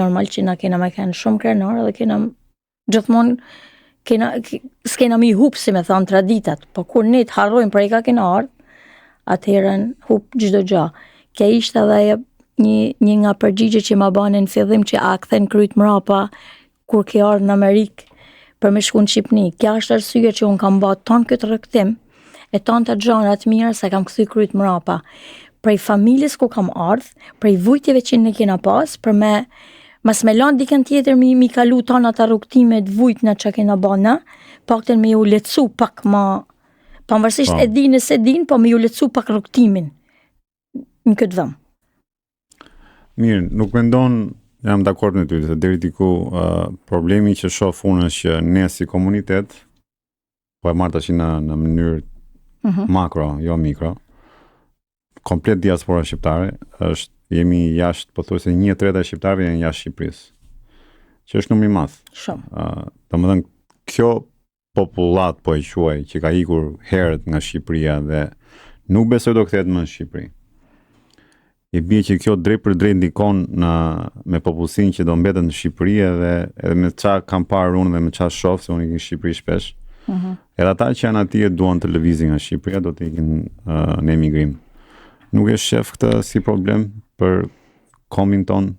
normal që na kena me kanë shumë krenar dhe kena gjithmonë s'kena mi hup si me thonë traditat, po kur ne të harrojmë prej ka kena ardhë, atëherën hup çdo gjë. Kjo ishte edhe ajo një nga përgjigje që ma bane në fillim që a kthen kryt mrapa kur ke ardhë në Amerikë për me shku në Shqipni. Kja është arsye që unë kam bërë tonë këtë rëktim e tonë të gjanat mirë se kam kthy kryt mrapa. Prej familjes ku kam ardhë, prej vujtjeve që ne kena pas, për me mas me lanë dikën tjetër mi kalu tonë ata rrugtime të vujtna që kena bana, pakten me ju lecu pak ma, pavarësisht e din e se din, po me ju lecu pak rrugtimin në këtë vëm. Mirë, nuk mendon, jam dakord me ty, se deri diku problemi që shoh unë është që ne si komunitet, po e marr tash në mënyrë makro, jo mikro, komplet diaspora shqiptare, jemi jashtë, po thuaj se 1/3 e shqiptarëve janë jashtë Shqipërisë. Që është numër i madh. Shumë. Domethënë kjo popullat po e quaj që ka ikur herët nga Shqipëria dhe nuk besoj do kthehet më në Shqipëri. I bie që kjo drejt për drejt ndikon me popullsinë që do mbeten në Shqipëri edhe me çka kam parë unë dhe me çka shoh se unë i në Shqipëri shpesh. Edhe ata që janë atje duan të lëvizin nga Shqipëria do të ikin në emigrim. Nuk e shef këtë si problem për komin ton?